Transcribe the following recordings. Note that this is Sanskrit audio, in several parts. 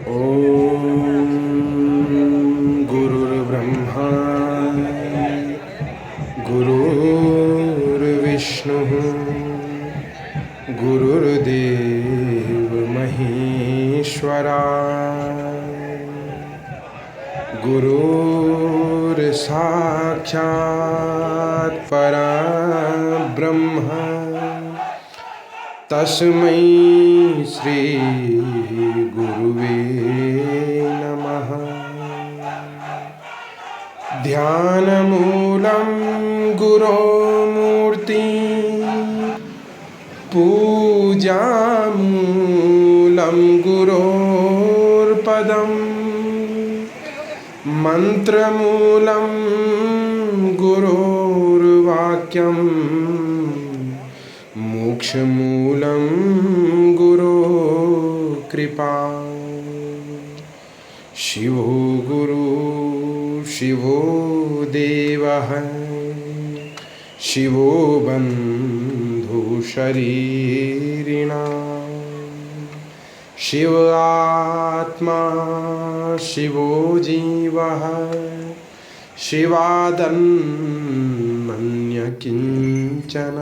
ॐ गुरुर्ब्रह्मा गुरुर्विष्णुः गुरुर्देव महेश्वरा गुरुर्साक्षात् परब्रह्म तस्मै श्री गुरुवे नमः। ध्यानमूलं गुरोमूर्ति पूजामूलं गुरोर्पदम् मंत्रमूलं गुरोर्वाक्यं मोक्षमूलं गुरो कृपा। शिवो गुरु शिवो देवः शिवो बन्धु शरीरिणां शिव आत्मा शिवो जीवः शिवादन्मन्य किञ्चन।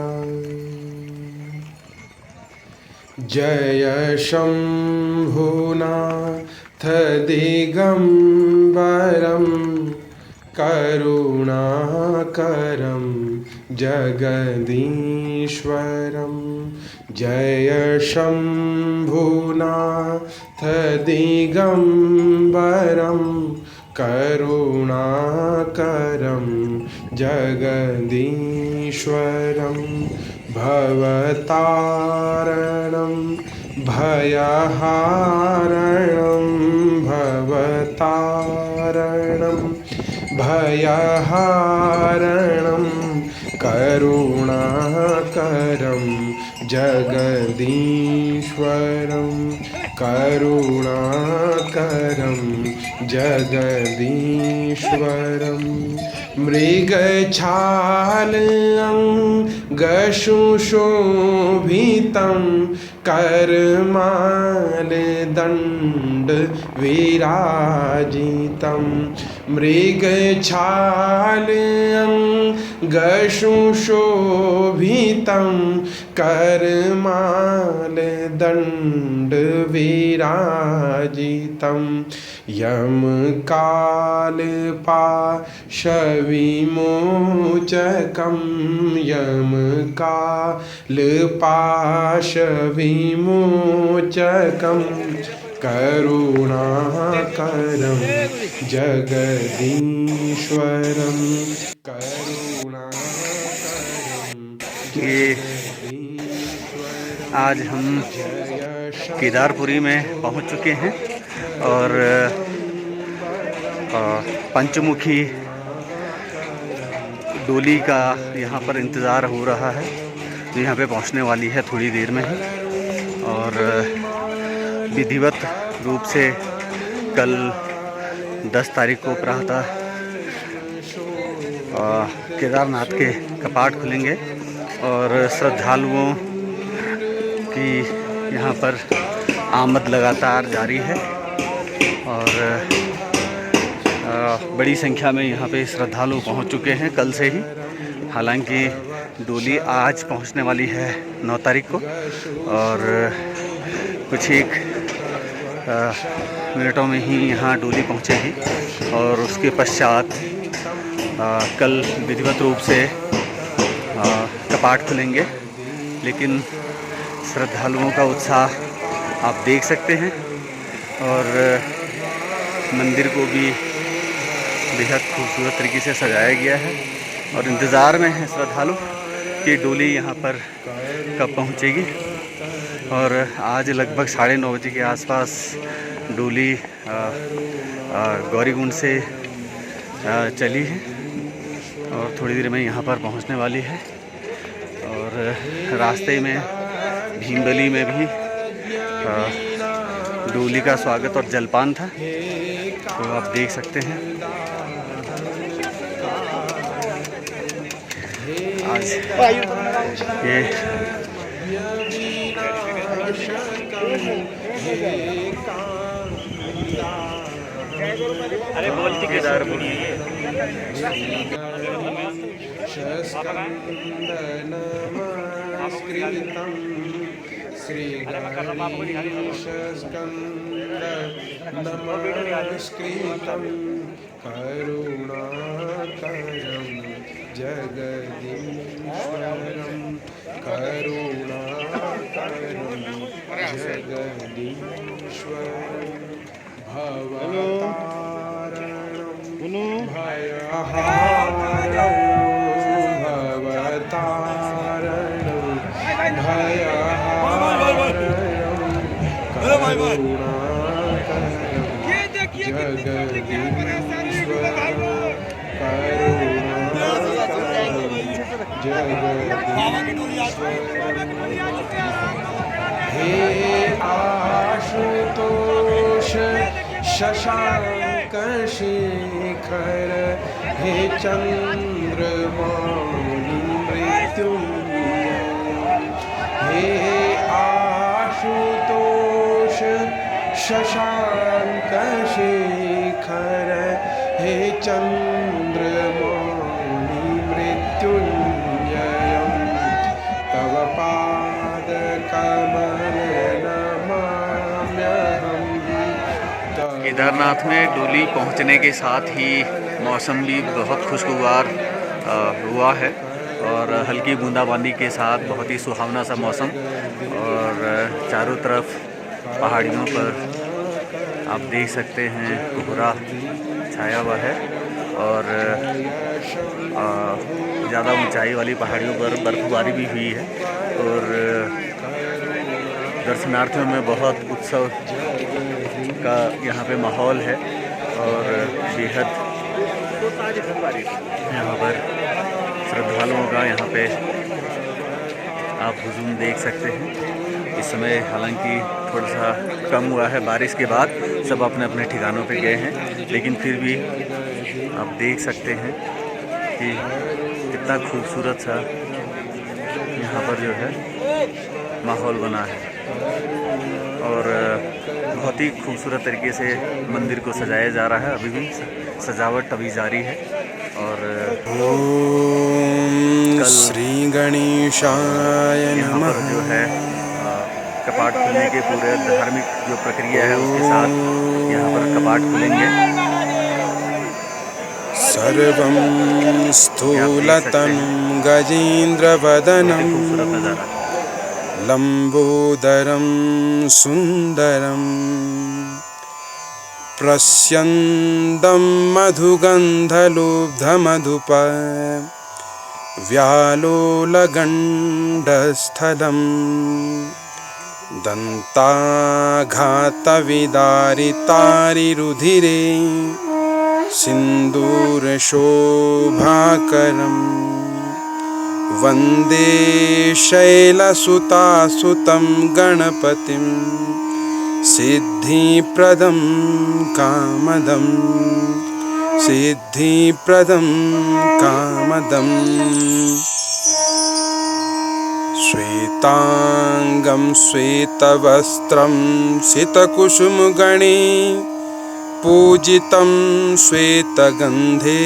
जय शम्भुनाथ दिगम्बरं करुणाकरं जगदीश्वरं। जय शम्भुनाथ दिगम्बरं करुणाकरं जगदीश्वरं। भवतारणं भयहारणं भवतारणं भयहारणं करुणाकरं जगदीश्वरं करुणाकरं जगदीश्वरं। मृगछालंगशुशोभितं करमालदण्डविराजितं। मृगछालंगशुशोभितं करमालदण्डविराजितं। यमकालपाशविमोचकं यमकालपाशविमोचकं करुणाकरं जगदीश्वरं करुणाकरं जगदीश्वरं। आज हम केदारपुरी में पहुंच चुके हैं और पंचमुखी डोली का यहाँ पर इंतज़ार हो रहा है। तो यहाँ पे पहुँचने वाली है थोड़ी देर में ही और विधिवत रूप से कल 10 तारीख को प्रातः केदारनाथ के कपाट खुलेंगे और श्रद्धालुओं की यहाँ पर आमद लगातार जारी है और बड़ी संख्या में यहाँ पे श्रद्धालु पहुँच चुके हैं कल से ही। हालांकि डोली आज पहुँचने वाली है 9 तारीख को और कुछ एक मिनटों में ही यहाँ डोली पहुँचेगी और उसके पश्चात कल विधिवत रूप से कपाट खुलेंगे। लेकिन श्रद्धालुओं का उत्साह आप देख सकते हैं और मंदिर को भी बेहद खूबसूरत तरीके से सजाया गया है और इंतज़ार में है श्रद्धालु कि डोली यहाँ पर कब पहुँचेगी। और आज लगभग 9:30 बजे के आसपास डोली गौरीकुंड से चली है और थोड़ी देर में यहाँ पर पहुँचने वाली है। और रास्ते में भीमबली में भी डोली का स्वागत और जलपान था, तो आप देख सकते हैं। आज ये अरे बोल ठेकेदार बोलिए शस्कन्दनमस्कृतं श्रीगणेशस्कन्दनमस्कृतं करुणाकरं जगदीश्वरं करुणाकरं जगदीश्वरं भवतारणं भयहारणं भवतारणं भयहारणं करुणाकरं जगदीश्वरं करुणाकरं जगदीश्वरं हे आशुतोष शशांक शेखर हे चंद्रमौलि मृत्युंजय हे आशुतोष शशांक शेखर हे चंद्रमौलि मृत्युंजय तव पाद कमल नमाम्यहम्। केदारनाथ में डोली पहुंचने के साथ ही मौसम भी बहुत खुशगवार हुआ है और हल्की बूंदाबांदी के साथ बहुत ही सुहावना सा मौसम और चारों तरफ पहाड़ियों पर आप देख सकते हैं कोहरा छाया हुआ है और ज़्यादा ऊंचाई वाली पहाड़ियों पर बर्फबारी भी हुई है और दर्शनार्थियों में बहुत उत्सव का यहाँ पे माहौल है और बेहद यहाँ पर श्रद्धालुओं का यहाँ पे आप हुजूम देख सकते हैं। इस समय हालांकि थोड़ा सा कम हुआ है, बारिश के बाद सब अपने अपने ठिकानों पे गए हैं, लेकिन फिर भी आप देख सकते हैं कि कितना खूबसूरत सा यहाँ पर जो है माहौल बना है और बहुत ही खूबसूरत तरीके से मंदिर को सजाया जा रहा है। अभी भी सजावट अभी जारी है और कल श्री गणेशाय यहाँ पर जो है कपाट खुलने के पूरे धार्मिक जो प्रक्रिया है उसके साथ यहाँ पर कपाट खुलेंगे। सर्वं स्थूलतं गजेन्द्रवदनं खूबसूरत नज़ारा लंबोदरं सुंदरं प्रस्यन्दं मधुगन्धलुब्धमधुप व्यालोलगण्डस्थलं दन्ताघातविदारितारिरुधिरे सिन्दूरशोभाकरम् वन्दे शैलसुतासुतं गणपतिं सिद्धिप्रदं कामदं सिद्धिप्रदं कामदम् श्वेतांगं श्वेतवस्त्रं सितकुसुमगणे पूजितं श्वेतगन्धे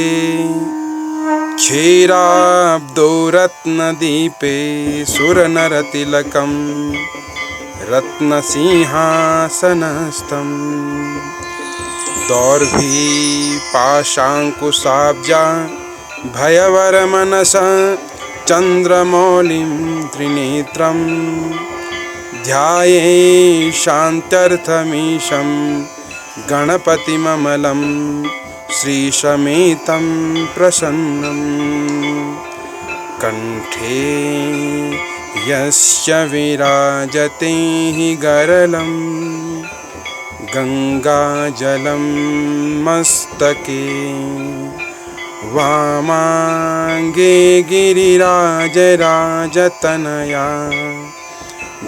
क्षीराब्दो रत्नदीपे सुरनरतिलकं रत्नसिंहासनस्थम् दौर्भी पाशाङ्कुशाब्जा भयवरमनसा चन्द्रमौलिं त्रिनेत्रं ध्याये शान्त्यर्थमीशं गणपतिममलं श्रीशमेतं प्रसन्नम् कंठे यस्य विराजते हि गरलं गंगाजलं मस्तके वामांगे गिरिराजराजतनया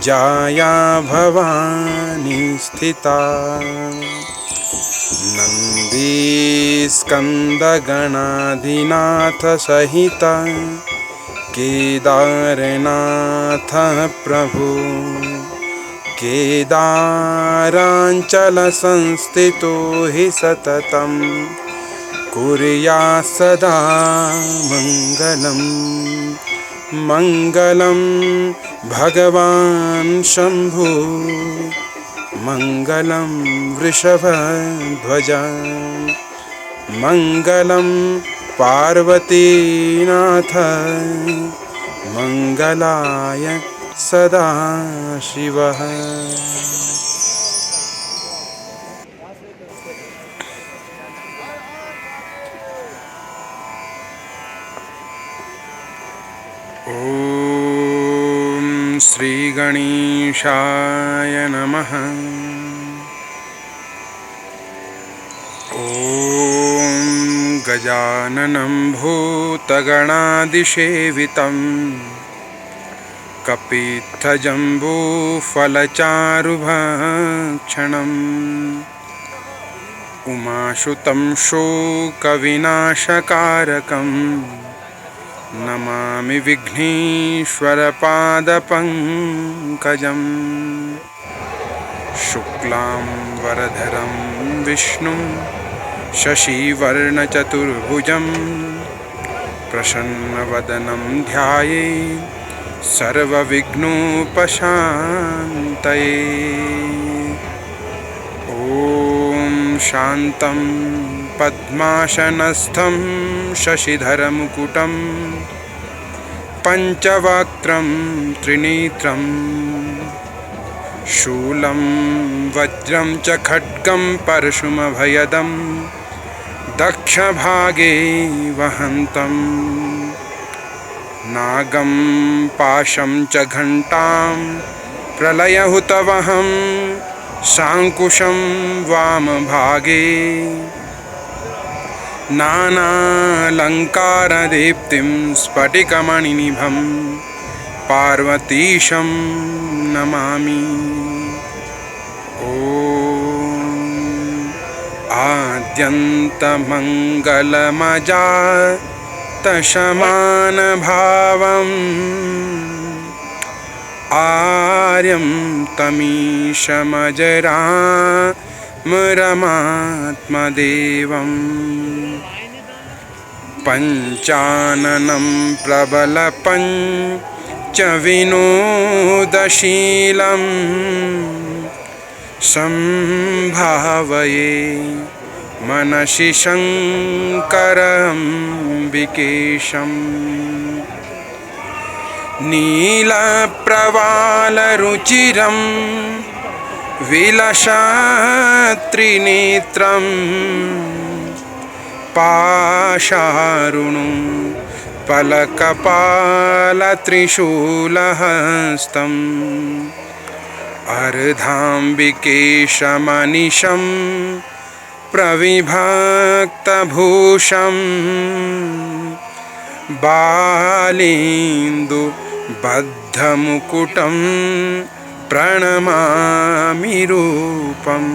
जाया भवानी स्थिता नन्दीस्कन्दगणाधिनाथ सहिता केदारनाथ प्रभु केदाराञ्चलसंस्थितो हि सततं कुर्यात् सदा मङ्गलम् मङ्गलं भगवान् शम्भो मङ्गलं वृषभध्वज मङ्गलं पार्वतीनाथ मङ्गलाय सदा शिवः। ॐ श्री गणेशाय नमः। ॐ गजाननं भूतगणादिसेवितं कपित्थजम्बूफलचारुभक्षणम् उमासुतं शोकविनाशकारकम् नमामि विघ्नेश्वरपादपङ्कजम् शुक्लां वरधरं विष्णुं शशिवर्णचतुर्भुजं प्रसन्नवदनं ध्यायेत् सर्वविघ्नोपशान्तये। ॐ शान्तं पद्मासनस्थं शशिधरमुकुटं पञ्चवक्त्रं त्रिनेत्रं शूलं वज्रं च खड्गं परशुमभयदं दक्षभागे वहन्तं नागं पाशं च घण्टां प्रलयहुतवहं शाङ्कुशं वामभागे नानालङ्कारदीप्तिं स्फटिकमणिनिभं पार्वतीशं नमामि। ॐ आद्यन्तमङ्गलमजातशमानभावम् आर्यं तमीशमजरामरमात्मदेवम् पञ्चाननं प्रबलपञ्चविनोदशीलं सम्भावये मनसि शङ्करम्बिकेशम् नीलप्रवालरुचिरं विलसत्त्रिनेत्रं पाशारुणं पलकपालत्रिशूलहस्तम् अर्धाम्बिकेशमनिशं प्रविभक्तभूषं बालेन्दुबद्धमुकुटं प्रणमामि रूपम्।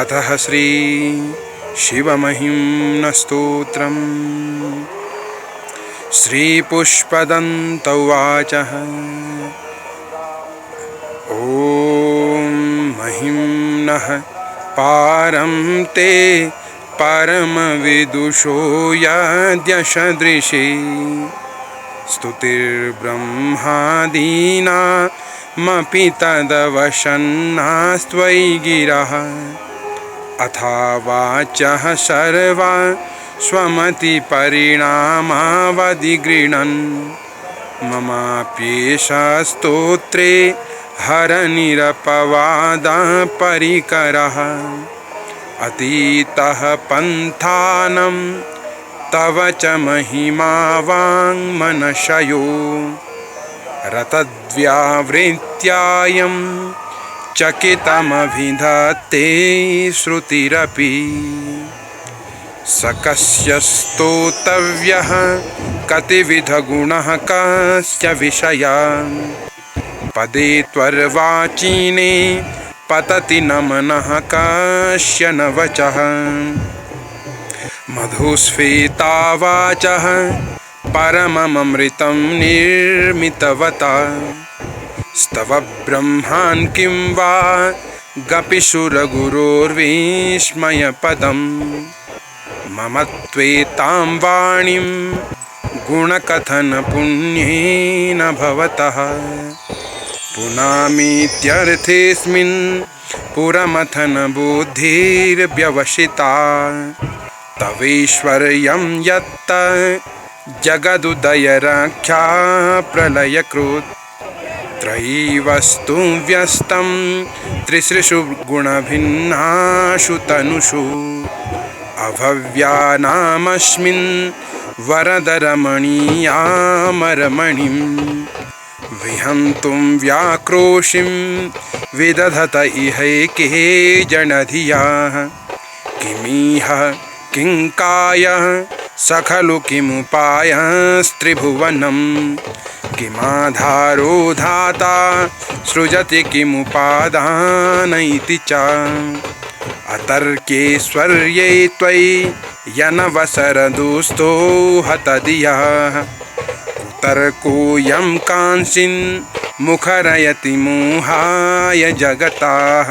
अतः श्री शिवमहिम्नस्तोत्रम्। श्रीपुष्पदन्त उवाच ॐ महिम्नः पारं ते परमविदुषो यद्यशदृशे स्तुतिर्ब्रह्मादीनामपि तदवसन्नास्त्वयि गिरः अथा वाचः सर्वा स्वमतिपरिणामावधिगृह्णन् ममाप्येषा स्तोत्रे हरनिरपवादः परिकरः अतीतः पन्थानं तव च महिमा वाङ्मनशयो रतद्व्यावृत्यायं चकितमभिधत्ते श्रुतिरपि सकस्य स्तोतव्यः कतिविधगुणः कस्य विषया पदे त्वर्वाचीने पतति न मनः कस्य न वचः मधुस्फीता वाचः परममृतं निर्मितवता स्तव ब्रह्मान् किं वा गपिशुरगुरोर्विस्मयपदम् मम त्वेतां वाणीं गुणकथनपुण्येन भवतः पुनामीत्यर्थेऽस्मिन् पुरमथनबुद्धिर्व्यवसिता तवैश्वर्यं यत्त जगदुदयरक्षा प्रलयकृत् त्रयी वस्तु व्यस्तं त्रिसृषु गुणभिन्नाषु तनुषु अभव्यानामस्मिन् वरदरमणीयामरमणिं विहन्तुं व्याक्रोशिं विदधत इहैके जनधियाः किमिह किङ्कायः स खलु किमुपायस्त्रिभुवनं किमाधारो धाता सृजति किमुपादान इति च अतर्क्यैश्वर्ये त्वयि यनवसरदुस्तो हतधियः कुतर्कोऽयं कांसिन् मुखरयति मोहाय जगताः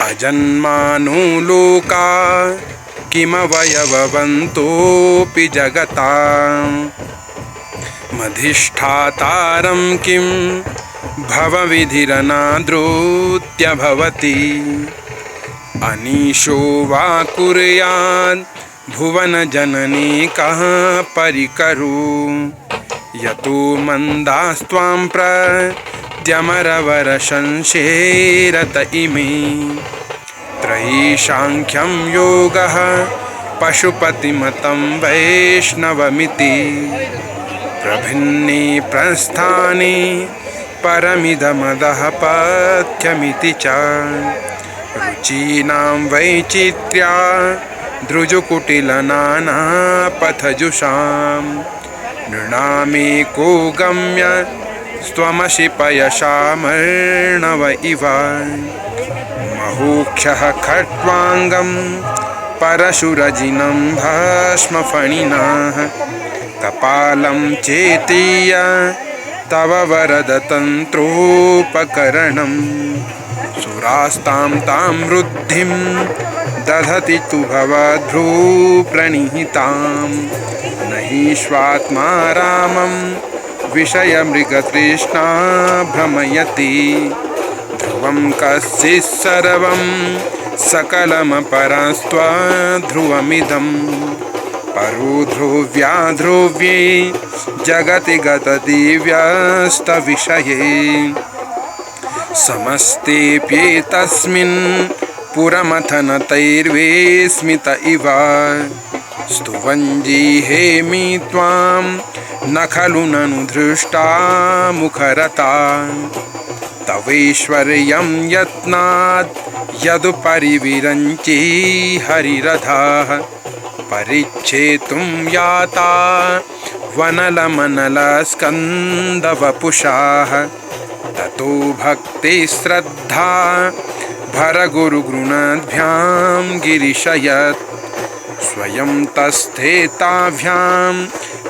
अजन्मानो लोका किमवयववन्तोऽपि जगतां मधिष्ठातारं किं भवविधिरनादृत्य अनीशो वा कुर्याद् भुवनजननी कः परिकरो यतो मन्दास्त्वां प्रत्यमरवरशंसेरत इमे त्रयी सांख्यं योगः पशुपतिमतं वैष्णवमिति प्रभिन्ने प्रस्थाने परमिदमदः पथ्यमिति च रुचीनां वैचित्र्या दृजुकुटिलनानापथजुषां नृणामेको गम्य स्वमसि पयशामर्णव इव महोक्षः खट्वाङ्गं परशुरजिनं भस्मफणिनाः कपालं चेतीय तव वरदतन्त्रोपकरणं सुरास्तां तां वृद्धिं दधति तु भवद्भ्रूप्रणिहितां न हि स्वात्मा रामं विषयमृगतृष्णा भ्रमयति ध्रुवं कश्चित् सर्वं सकलमपरस्त्वध्रुवमिदं परो ध्रुव्याध्रुव्ये जगति गतति व्यस्तविषये समस्तेऽप्येतस्मिन् पुरमथनतैर्विस्मित इव स्तुवञ्जीहेमि त्वां न खलु ननु धृष्टा मुखरता तवैश्वर्यं यत्नात् यदुपरिविरञ्ची हरिरथाः परिच्छेतुं याता वनलमनलस्कन्दवपुषाः ततो भक्तिश्रद्धा भरगुरुगृणद्भ्यां गिरिशयत् स्वयं तस्थेताभ्यां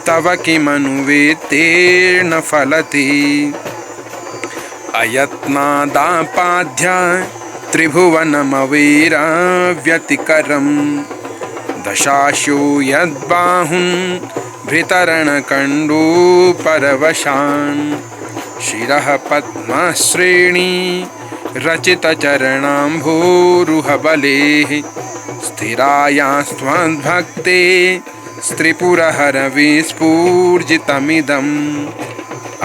तव किमनुवेत्तेर्न फलति अयत्नादापाद्य त्रिभुवनमवीरव्यतिकरं दशाशो यद्बाहुं भृतरणकण्डूपरवशान् शिरः पद्मश्रेणी रचितचरणाम्भोरुहबलेः स्थिरायास्त्वद्भक्ते स्त्रिपुरहरविस्फूर्जितमिदम्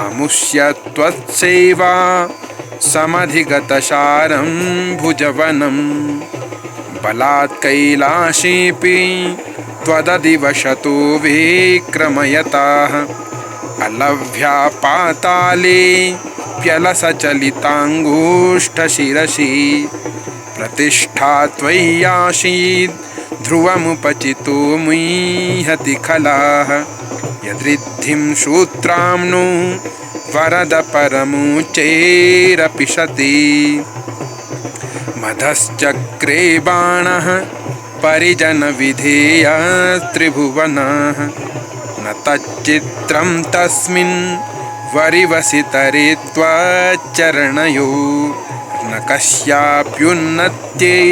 अमुष्य त्वत्सेवा समधिगतसारं भुजवनं बलात् कैलासेऽपि त्वदधिवशतो विक्रमयताः अलभ्या पाताले प्यलसचलिताङ्गुष्ठशिरसि प्रतिष्ठा त्वय्यासीद् ध्रुवमुपचितो मुह्यति खलाः यदृद्धिं सूत्राम्नो वरद परमुचैरपि सति मधश्चक्रे बाणः परिजनविधेयः त्रिभुवनः न तच्चित्रं तस्मिन् वरिवसितरे त्वच्चरणयो न कस्याप्युन्नत्यै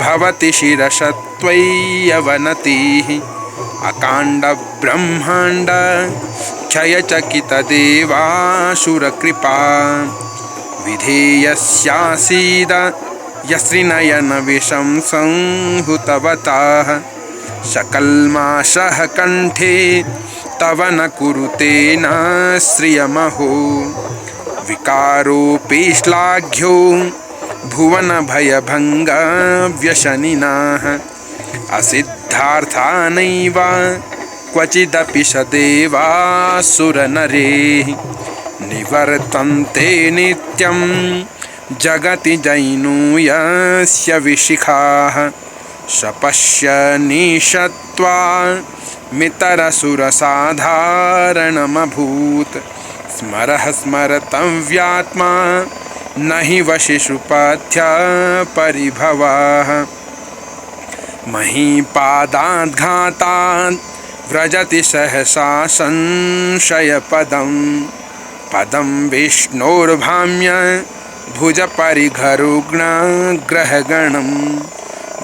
भवति शिरसत्वय्यवनतिः अकाण्ड ब्रह्माण्ड क्षयचकितदेवासुरकृपा विधेयस्यासीद यश्रिनयनविषं संहुतवताः सकल्माषः कण्ठे तव न कुरुते न श्रियमहो विकारोऽपि श्लाघ्यो भुवनभयभङ्गव्यसनिनः असिद्धार्थानैव क्वचिदपि सदेवासुरनरेः निवर्तन्ते नित्यं जगति जैनूयस्य विशिखाः सपश्यन्निशत्वा मितरसुरसाधारणमभूत् स्मरः स्मरतव्यात्मा न हि वशिषुपथ्य परिभवाः महीपादाद्घातात् व्रजति सहसा संशयपदं पदं विष्णोर्भाम्य भुजपरिघरुग्णग्रहगणं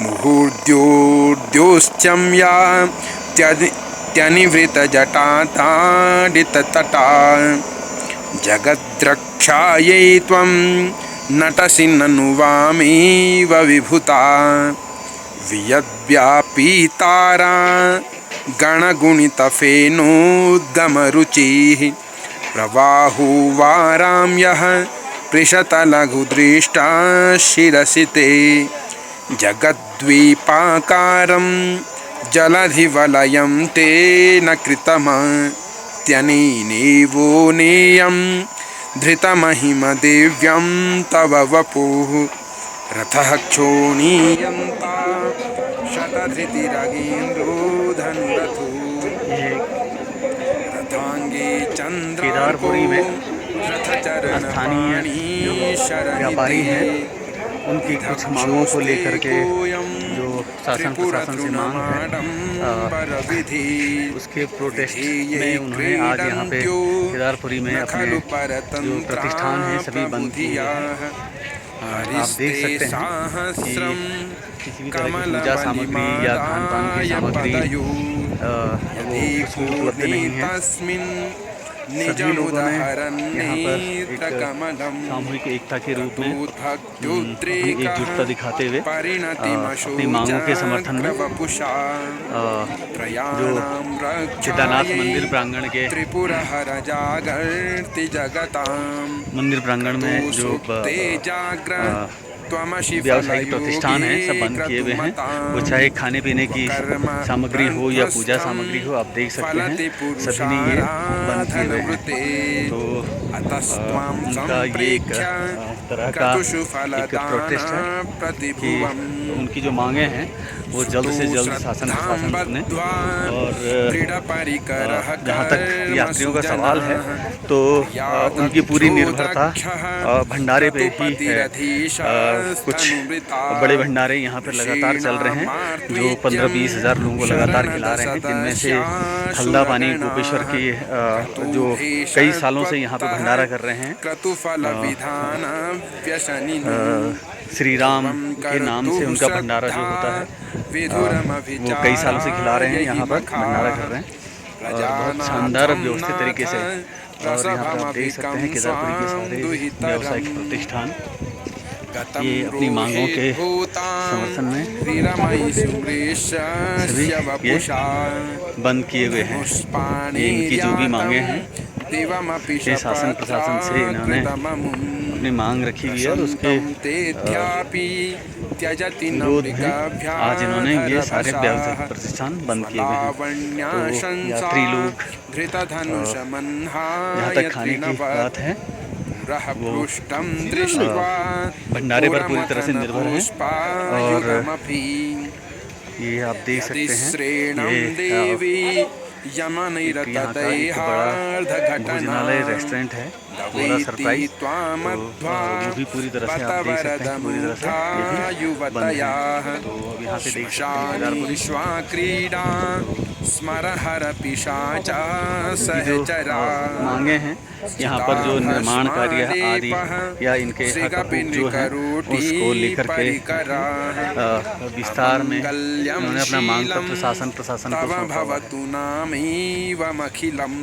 मुहूर्द्योद्योश्चं या त्यनिवृतजटाताडिततटा जगद्रक्षायै त्वं नटसि ननु वामेव विभूता वियद्व्यापीतारा गणगुणितफेनोद्गमरुचिः प्रवाहो वाराम्यः पृषतलघुदृष्टा शिरसि ते जगद्वीपाकारं जलधिवलयं तेन कृतमत्यनेनेवो नेयं धृतमहिमदिव्यं तव वपुः रथः क्षोणीयन्ता शतधृतिरगेन्द्रो धनुरथो रथांगे केदारपुरी में स्थानीय व्यापारी हैं, उनकी कुछ मांगों को लेकर के जो शासन प्रशासन से मांग है उसके प्रोटेस्ट में उन्होंने आज यहाँ पे केदारपुरी में अपने जो प्रतिष्ठान हैं सभी बंद किए हैं। आप देख सकते हैं कि किसी भी तरह की पूजा सामग्री या खान पान की सामग्री वो कुछ भी उपलब्ध नहीं है। सभी लोगों ने यहाँ पर एक सामूहिक एकता के रूप में अपनी एकजुटता दिखाते हुए अपनी मांगों के समर्थन में जो केदारनाथ मंदिर प्रांगण के मंदिर प्रांगण में जो व्यावसायिक प्रतिष्ठान हैं सब बंद किए हुए हैं। वो चाहे खाने पीने की सामग्री हो या पूजा सामग्री हो, आप देख सकते हैं सभी ने ये बंद किए हुए हैं। तो उनका ये एक तरह का एक प्रोटेस्ट है कि उनकी जो मांगे हैं वो जल्द से जल्द शासन प्रशासन सुने। और जहाँ तक यात्रियों का सवाल है तो उनकी पूरी निर्भरता भंडारे पे ही है। कुछ बड़े भंडारे यहाँ पर लगातार चल रहे हैं जो 15-20 हज़ार लोगों को लगातार खिला रहे हैं, जिनमें से हल्दा पानी गोपेश्वर की जो कई सालों से यहाँ पर भंडारा कर रहे हैं श्री राम के नाम से उनका भंडारा जो होता है वो कई सालों से खिला रहे हैं, यहाँ पर भंडारा कर रहे हैं और बहुत शानदार व्यवस्थित तरीके से। और यहाँ पर आप देख सकते हैं केदारपुरी के सारे व्यावसायिक प्रतिष्ठान ये अपनी मांगों के समर्थन में सभी ये बंद किए हुए हैं। ये इनकी जो भी मांगे हैं ये शासन प्रशासन से इन्होंने अपनी मांग रखी हुई है और उसके विरोध में आज इन्होंने ये सारे व्यावसायिक प्रतिष्ठान बंद किए हुए हैं। तो यात्री लोग जहाँ तक खाने की बात है वो भंडारे पर पूरी तरह से निर्भर है। और ये आप देख सकते हैं ये यहाँ का एक बड़ा भोजनालय रेस्टोरेंट है पूरा सरप्राइज। तो वो भी पूरी तरह से आप देख सकते हैं, पूरी तरह से ये भी बंद है। तो अब यहाँ पे देख सकते हैं केदारपुरी क्रीडा स्मरहर पिशाचा जो सहचरा मांगे हैं यहाँ पर, जो निर्माण कार्य आदि या इनके हक जो है उसको लेकर के विस्तार में उन्होंने अपना मांग पत्र शासन प्रशासन को सौंपा हुआ है। भवतु नामैवमखिलम्।